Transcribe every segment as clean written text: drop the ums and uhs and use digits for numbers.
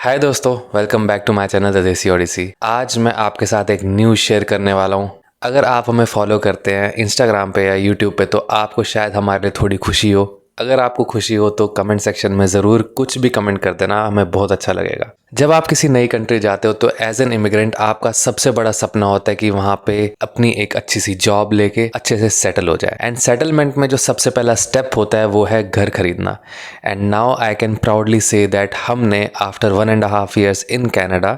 हाय दोस्तों, welcome back to my channel the Desi Odyssey. आज मैं आपके साथ एक न्यूज़ शेयर करने वाला हूँ। अगर आप हमें फॉलो करते हैं इंस्टाग्राम पे या यूट्यूब पे तो आपको शायद हमारे लिए थोड़ी खुशी हो। अगर आपको खुशी हो तो कमेंट सेक्शन में ज़रूर कुछ भी कमेंट कर देना, हमें बहुत अच्छा लगेगा। जब आप किसी नई कंट्री जाते हो तो एज एन इमिग्रेंट आपका सबसे बड़ा सपना होता है कि वहाँ पे अपनी एक अच्छी सी जॉब लेके अच्छे से सेटल हो जाए। एंड सेटलमेंट में जो सबसे पहला स्टेप होता है वो है घर खरीदना। And now I can proudly say that हमने आफ्टर 1.5 years इन कनाडा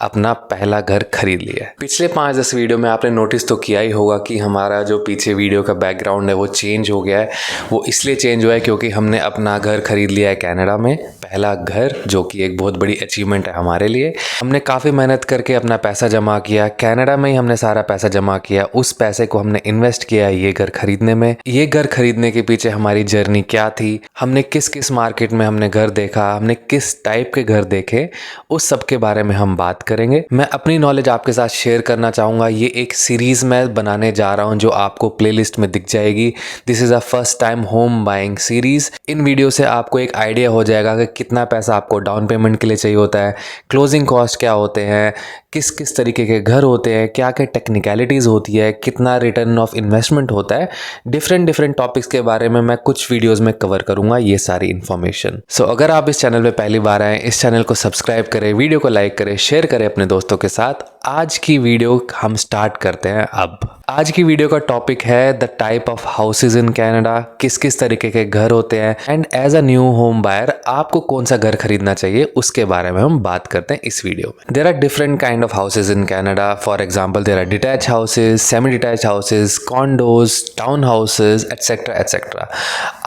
अपना पहला घर खरीद लिया है। पिछले 5-10 वीडियो में आपने नोटिस तो किया ही होगा कि हमारा जो पीछे वीडियो का बैकग्राउंड है वो चेंज हो गया है। वो इसलिए चेंज हुआ है क्योंकि हमने अपना घर खरीद लिया है कनाडा में, पहला घर, जो कि एक बहुत बड़ी अचीवमेंट है हमारे लिए। हमने काफ़ी मेहनत करके अपना पैसा जमा किया, कनाडा में ही हमने सारा पैसा जमा किया। उस पैसे को हमने इन्वेस्ट किया ये घर खरीदने में। ये घर खरीदने के पीछे हमारी जर्नी क्या थी, हमने किस किस मार्केट में हमने घर देखा, हमने किस टाइप के घर देखे, उस सब के बारे में हम बात करेंगे। मैं अपनी नॉलेज आपके साथ शेयर करना चाहूँगा। ये एक सीरीज मैं बनाने जा रहा हूँ जो आपको प्लेलिस्ट में दिख जाएगी। This is a first time home buying series. In video से आपको एक आइडिया हो जाएगा कि कितना पैसा आपको डाउन पेमेंट के लिए चाहिए होता है, क्लोजिंग कॉस्ट क्या होते हैं, किस किस तरीके के घर होते हैं, क्या क्या टेक्निकलिटीज़ होती है, कितना रिटर्न ऑफ इन्वेस्टमेंट होता है। डिफरेंट टॉपिक्स के बारे में मैं कुछ वीडियोस में कवर करूंगा ये सारी इन्फॉर्मेशन। सो अगर आप इस चैनल पे पहली बार आए, इस चैनल को सब्सक्राइब करें, वीडियो को लाइक करें, शेयर करें अपने दोस्तों के साथ। आज की वीडियो हम स्टार्ट करते हैं अब। आज की वीडियो का टॉपिक है the type of houses in Canada, किस किस तरीके के घर होते हैं, and as a new home buyer आपको कौन सा घर खरीदना चाहिए उसके बारे में हम बात करते हैं इस वीडियो में। There are different kind of houses in Canada. For example there are detach houses, semi detach houses, condos, town houses, etcetera etcetera.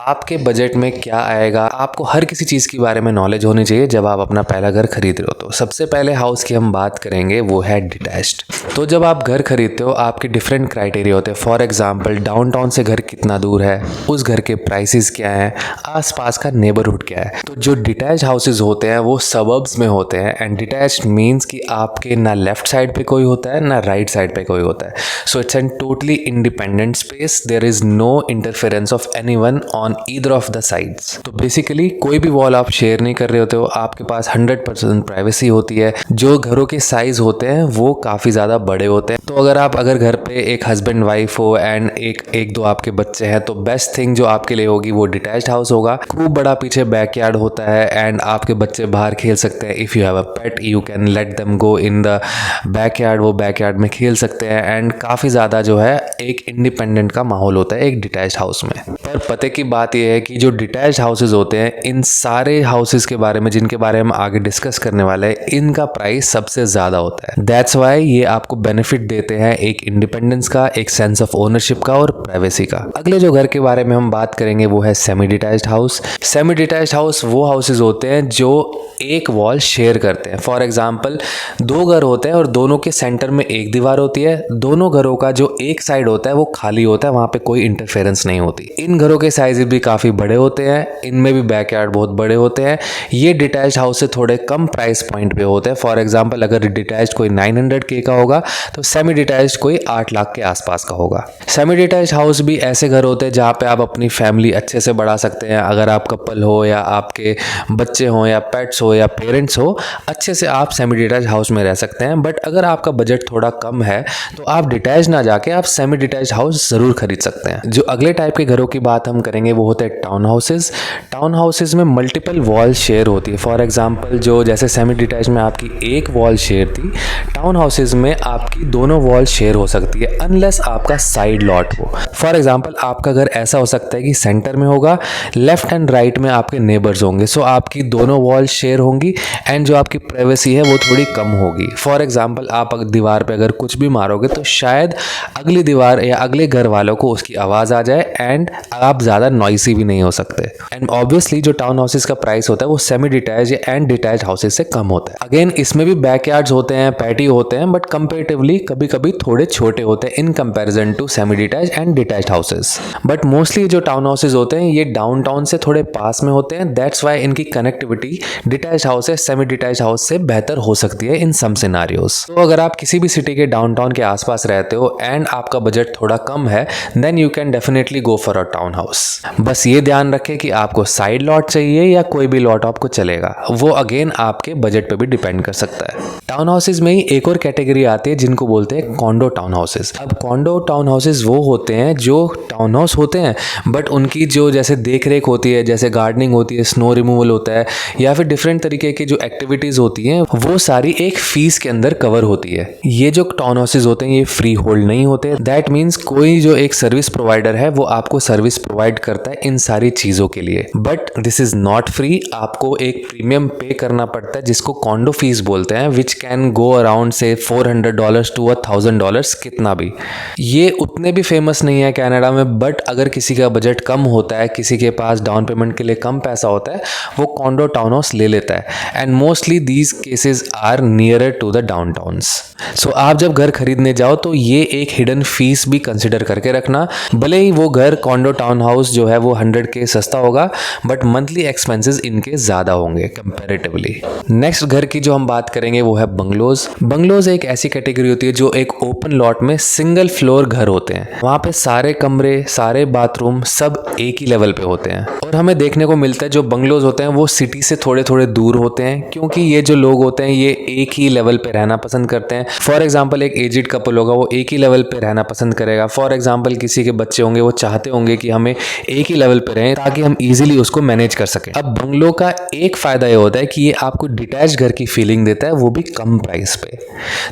आपके बजट में क्या आएगा, आपको हर किसी चीज़ के बारे में नॉलेज होनी चाहिए जब आप अपना पहला घर खरीद रहे हो। तो सबसे पहले हाउस की हम बात करेंगे वो है डिटैच्ड। तो जब आप घर खरीदते हो आपके डिफरेंट क्राइटेरिया होते हैं। फॉर एग्जांपल डाउनटाउन से घर कितना दूर है, उस घर के प्राइसेस क्या हैं, आसपास का नेबरहुड क्या है। तो जो डिटैच्ड हाउसेज होते हैं वो सबर्ब्स में होते हैं। एंड डिटैच्ड मीन्स कि आपके ना लेफ्ट साइड पे कोई होता है ना राइट साइड पे कोई होता है। So it's an totally independent space. There is no interference of anyone on either of the sides. तो बेसिकली कोई भी वॉल आप शेयर नहीं कर रहे होते हो, आपके पास 100% प्राइवेसी होती है। जो घरों के साइज होते हैं वो काफ़ी ज़्यादा बड़े होते हैं। तो अगर घर पे एक हस्बैंड वाइफ हो एंड एक दो आपके बच्चे हैं तो बेस्ट थिंग जो आपके लिए होगी वो डिटैच्ड हाउस होगा। खूब बड़ा पीछे बैकयार्ड होता है एंड आपके बच्चे बाहर खेल सकते हैं। If you have a pet you can let them go in the backyard, वो बैकयार्ड में खेल सकते हैं। एंड काफ़ी ज़्यादा जो है एक इंडिपेंडेंट का माहौल होता है एक डिटैच्ड हाउस में। पर पते की बात यह है कि जो डिटैच्ड हाउसेज होते हैं, इन सारे हाउसेज के बारे में जिनके बारे में आगे डिस्कस करने वाले हैं, इनका प्राइस सबसे ज़्यादा होता है। दैट्स वाई ये आपको बेनिफिट देते हैं एक इंडिपेंडेंस का, एक सेंस ऑफ ओनरशिप का और प्राइवेसी का। अगले जो घर के बारे में हम बात करेंगे वो है semi detached house. Semi detached house वो हाउसेज होते हैं जो एक वॉल शेयर करते हैं। फॉर एग्जाम्पल दो घर होते हैं और दोनों के सेंटर में एक दीवार होती है। दोनों घरों का जो एक साइड होता है वो खाली होता है, वहाँ पे कोई इंटरफेरेंस नहीं होती। इन घरों के साइज भी काफ़ी बड़े होते हैं, इनमें भी बैकयार्ड बहुत बड़े होते हैं। ये डिटैच्ड हाउस से थोड़े कम प्राइस पॉइंट पे होते हैं। फॉर एग्जाम्पल अगर डिटैच्ड कोई 900K का होगा तो सेमी डिटैच्ड कोई 8 लाख के आसपास का होगा। सेमी डिटैच्ड हाउस भी ऐसे घर होते हैं जहाँ पे आप अपनी फैमिली अच्छे से बढ़ा सकते हैं। अगर आप कपल हो या आपके बच्चे हो या पेट्स हो या पेरेंट्स हो, अच्छे से आप सेमी डिटैच्ड हाउस में रह सकते हैं। बट अगर आपका बजट थोड़ा कम है तो आप डिटैच ना जाके आप सेमी डिटैच्ड हाउस ज़रूर खरीद सकते हैं। जो अगले टाइप के घरों की बात हम करेंगे वो होते हैं टाउन हाउसेज। टाउन हाउसेज में मल्टीपल वॉल शेयर होती है। फॉर एग्जाम्पल जो जैसे सेमी डिटैच में आपकी एक वॉल शेयर थी, टाउन हाउसेज में आपकी दोनों वॉल शेयर हो सकती है अनलेस आपका साइड लॉट हो। फॉर एग्जाम्पल आपका घर ऐसा हो सकता है कि सेंटर में होगा, लेफ्ट एंड राइट में आपके नेबर्स होंगे। सो आपकी दोनों वॉल शेयर होंगी एंड जो आपकी प्राइवेसी है वो थोड़ी कम होगी। फॉर एग्जाम्पल आप दीवार पे अगर कुछ भी मारोगे तो शायद अगली दीवार या अगले घर वालों को उसकी आवाज़ आ जाए एंड आप ज़्यादा नॉइसी भी नहीं हो सकते। एंड ऑब्वियसली जो टाउन हाउसेज का प्राइस होता है वो semi detach and detach houses से कम होता है। अगेन इसमें भी बैकयार्ड्स होते हैं, पैटियो होते हैं, बट कंपेरेटिवली कभी कभी थोड़े छोटे होते हैं in comparison to semi detach and detached houses. But mostly जो टाउन हाउसेज होते हैं ये डाउनटाउन से थोड़े पास में होते हैं। दैट्स वाई इनकी connectivity detached houses semi detached house से बेहतर हो सकती है इन सम सिनारियोस। तो अगर आप किसी भी सिटी के डाउनटाउन के आसपास रहते हो एंड आपका बजट थोड़ा कम है, then you can definitely go for a town house. बस ये ध्यान रखें कि आपको साइड लॉट चाहिए या कोई भी लॉट आपको चलेगा, वो अगेन आपके बजट पे भी डिपेंड कर सकता है। टाउन हाउसेज में ही एक और कैटेगरी आती है जिनको बोलते हैं कॉन्डो टाउन हाउसेज। अब कॉन्डो टाउन हाउसेज वो होते हैं जो टाउन हाउस होते हैं बट उनकी जो जैसे देख रेख होती है, जैसे गार्डनिंग होती है, स्नो रिमूवल होता है या फिर डिफरेंट तरीके की जो एक्टिविटीज़ होती हैं वो सारी एक फीस के अंदर कवर होती है। ये जो टाउन हाउसेज होते हैं ये फ्री होल्ड नहीं होते। दैट मीन्स कोई जो एक सर्विस प्रोवाइडर है वो आपको सर्विस प्रोवाइड करता है इन सारी चीज़ों के लिए, but this is not free. आपको एक प्रीमियम पे करना पड़ता है जिसको कॉन्डो फीस बोलते हैं, विच कैन गो अराउंड से $400 to $1,000 कितना भी। ये उतने भी फेमस नहीं है कनाडा में, बट अगर किसी का बजट कम होता है, किसी के पास डाउन पेमेंट के लिए कम पैसा होता है, वो कॉन्डो टाउन हाउस ले लेता है। And mostly these cases are nearer to the down towns. So आप जब घर खरीदने जाओ तो ये एक हिडन फीस भी कंसिडर करके रखना। भले ही वो घर कॉन्डो टाउन हाउस जो है वो 100K सस्ता होगा बट मंथली एक्सपेंसेस इनके ज़्यादा होंगे कंपैरेटिवली। नेक्स्ट घर की जो हम बात करेंगे वो है बंगलोज। बंगलोज एक ऐसी कैटेगरी होती है जो एक ओपन लॉट में सिंगल फ्लोर घर होते हैं। वहाँ पे सारे कमरे, सारे बाथरूम सब एक ही लेवल पे होते हैं और हमें देखने को मिलता है जो बंगलोज होते हैं वो सिटी से थोड़े थोड़े दूर होते हैं क्योंकि ये जो लोग होते हैं ये एक ही लेवल पे रहना पसंद करते हैं। फॉर एग्जाम्पल एक एजिड कपल होगा वो एक ही लेवल पे रहना पसंद करेगा। फॉर एग्जाम्पल किसी के बच्चे होंगे वो चाहते होंगे कि हमें एक ही लेवल पे रहें ताकि हम इजीली उसको मैनेज कर सकें। अब बंगलो का एक फ़ायदा ये होता है कि ये आपको डिटैच घर की फीलिंग देता है, वो भी कम प्राइस पे।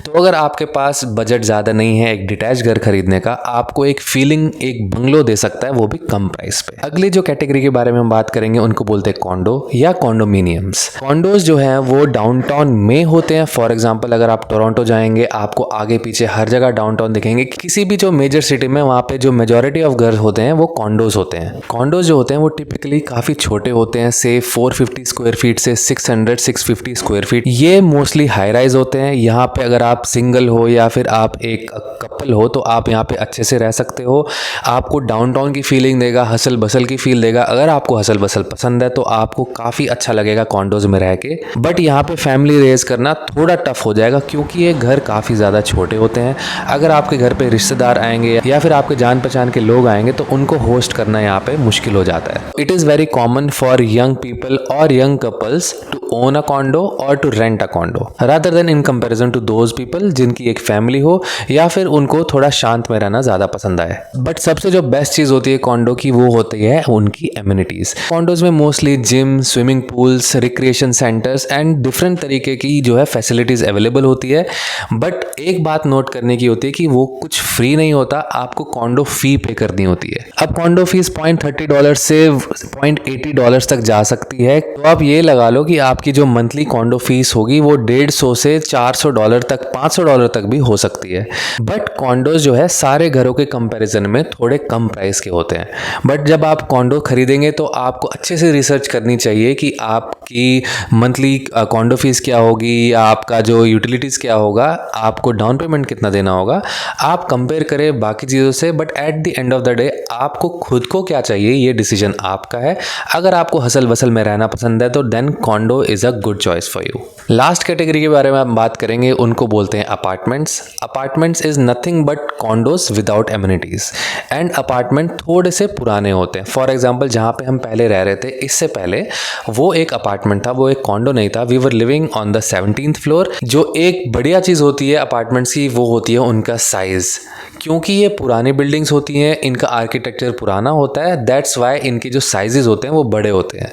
तो अगर आपके पास बजट ज़्यादा नहीं है एक डिटैच घर खरीदने का, आपको एक फीलिंग एक बंगलो दे सकता है, वो भी कम प्राइस पे। अगली जो कैटेगरी के बारे में हम बात करेंगे उनको बोलते हैं कॉन्डो या कॉन्डोमिनियम्स। कॉन्डोज जो हैं वो डाउनटाउन में होते हैं। फॉर एग्जाम्पल अगर आप टोरंटो जाएंगे आपको आगे पीछे हर जगह डाउनटाउन दिखेंगे। किसी भी जो मेजर सिटी में वहाँ पे जो मेजॉरिटी ऑफ घर होते हैं वो कॉन्डोज होते हैं। कॉन्डोज जो होते हैं वो टिपिकली काफ़ी छोटे होते हैं, से 450 स्क्वायर फीट से 600-650 स्क्वायर फीट। ये मोस्टली हाई राइज होते हैं। यहाँ पे अगर आप सिंगल हो या फिर आप एक कपल हो तो आप यहाँ पे अच्छे से रह सकते हो। आपको डाउनटाउन की फीलिंग देगा, हसल बसल की फील देगा। अगर आपको हसल बसल पसंद है तो आपको काफ़ी अच्छा लगेगा कॉन्डोज में रह के। बट यहाँ पे फैमिली रेज करना थोड़ा टफ हो जाएगा क्योंकि ये घर काफ़ी ज़्यादा छोटे होते हैं। अगर आपके घर पे रिश्तेदार आएंगे या फिर आपके जान पहचान के लोग आएंगे तो उनको होस्ट करना यहाँ पे मुश्किल हो जाता है। It is very common for young people और young couples to own a condo और to rent a condo rather than in comparison to those people जिनकी एक फैमिली हो या फिर उनको थोड़ा शांत में रहना ज़्यादा पसंद आए। बट सबसे जो बेस्ट चीज़ होती है कॉन्डो की वो होती है उनकी एमिनिटीज़। कॉन्डोज में mostly gym, swimming pools, recreation centres and different तरीके की जो है फैसिलिटीज़ अवेलेबल होती है। बट एक बात नोट करने की होती है कि वो कुछ फ्री नहीं होता, आपको कॉन्डो फी पे करनी होती है। अब कॉन्डो फीस $0.30 से $0.80 तक जा सकती है। तो आप ये लगा लो कि आपकी जो मंथली कॉन्डो फीस होगी वो $150 से $400 तक, $500 तक भी हो सकती है। बट कॉन्डोज जो है सारे घरों के कंपैरिजन में थोड़े कम प्राइस के होते हैं। बट जब आप कॉन्डो खरीदेंगे तो आपको अच्छे से रिसर्च करनी चाहिए कि आपकी मंथली कॉन्डो फीस क्या होगी, आपका जो यूटिलिटीज़ क्या होगा, आपको डाउन पेमेंट कितना देना होगा। आप कंपेयर करें बाकी चीज़ों से, but at the end of the day आपको खुद को क्या चाहिए ये डिसीजन आपका है। अगर आपको हसल वसल में रहना पसंद है तो then condo is a good choice for you. Last category के बारे में हम बात करेंगे, उनको बोलते हैं apartments. Apartments is nothing but condos without amenities. And apartment थोड़े से पुराने होते हैं। फॉर एग्जाम्पल जहाँ पे हम पहले रह रहे थे इससे पहले वो एक अपार्टमेंट था, वो एक कॉन्डो नहीं था। We were living on the 17th floor. जो एक बढ़िया चीज़ होती है अपार्टमेंट्स की वो होती है उनका साइज़। क्योंकि ये पुरानी बिल्डिंग्स होती हैं, इनका आर्किटेक्चर पुराना होता है, दैट्स वाई इनके जो साइजेस होते हैं वो बड़े होते हैं।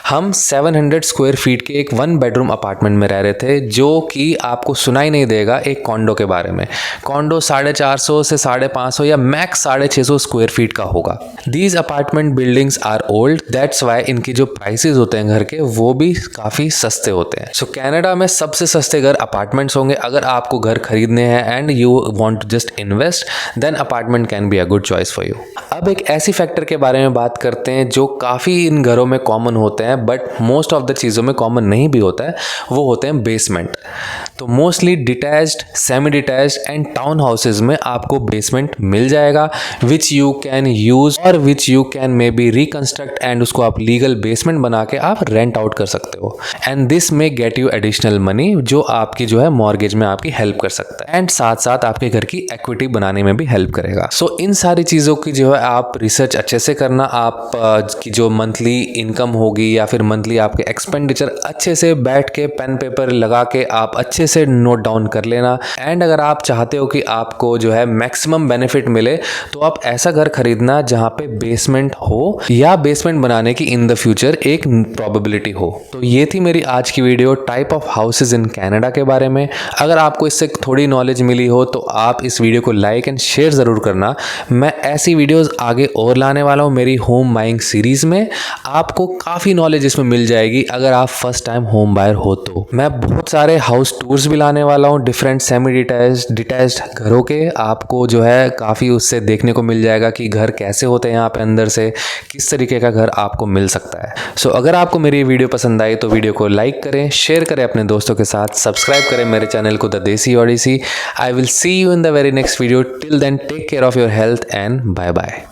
हम 700 स्क्वायर फीट के एक 1 बेडरूम अपार्टमेंट में रह रहे थे जो कि आपको सुनाई नहीं देगा एक कॉन्डो के बारे में। कॉन्डो 450 से 550 या मैक्स 650 स्क्वायर फीट का होगा। These apartment buildings are old, that's why इनकी जो प्राइसेस होते हैं घर के वो भी काफ़ी सस्ते होते हैं। सो कनाडा में सबसे सस्ते घर अपार्टमेंट्स होंगे। अगर आपको घर खरीदने हैं and you want to just invest then apartment can be a good choice for you. अब एक ऐसी फैक्टर के बारे में बात करते हैं जो काफ़ी इन घरों में कॉमन होते हैं बट मोस्ट ऑफ द चीज़ों में कॉमन नहीं भी होता है, वो होते हैं बेसमेंट। तो mostly detached, semi detached and town houses में आपको बेसमेंट मिल जाएगा विच यू कैन यूज़ और which you can may be reconstruct and उसको आप लीगल बेसमेंट बना के आप रेंट आउट कर सकते हो। एंड दिस में गेट यू एडिशनल मनी जो आपकी जो है मॉर्गेज में आपकी हेल्प कर सकता है एंड साथ साथ आपके घर की इक्विटी बनाने में भी हेल्प करेगा। सो इन सारी चीज़ों की जो है आप रिसर्च अच्छे से करना, आप की जो मंथली इनकम होगी या फिर मंथली आपके एक्सपेंडिचर अच्छे से बैठ के पेन पेपर लगा के आप अच्छे से नोट डाउन कर लेना। एंड अगर आप चाहते हो कि आपको जो है मैक्सिमम बेनिफिट मिले तो आप ऐसा घर खरीदना जहाँ पे बेसमेंट हो या बेसमेंट बनाने की इन द फ्यूचर एक प्रोबेबिलिटी हो। तो ये थी मेरी आज की video type of houses in Canada के बारे में। अगर आपको इससे थोड़ी नॉलेज मिली हो तो आप इस वीडियो को लाइक एंड शेयर ज़रूर करना। मैं ऐसी वीडियोस आगे और लाने वाला हूँ मेरी होम बाइंग सीरीज़ में। आपको काफ़ी नॉलेज इसमें मिल जाएगी अगर आप फर्स्ट टाइम होम बायर हो तो। मैं बहुत सारे हाउस टूर्स भी लाने वाला हूँ, डिफरेंट सेमी डिटैच्ड घरों के। आपको जो है काफ़ी उससे देखने को मिल जाएगा कि घर कैसे होते हैं यहाँ पे अंदर से, किस तरीके का घर आपको मिल सकता है। सो अगर आपको मेरी वीडियो पसंद आई तो वीडियो को लाइक करें, शेयर करें अपने दोस्तों के साथ, सब्सक्राइब करें मेरे चैनल को the Desi Odissi. I will see you in the very next video. Till then, take care of your health and bye bye.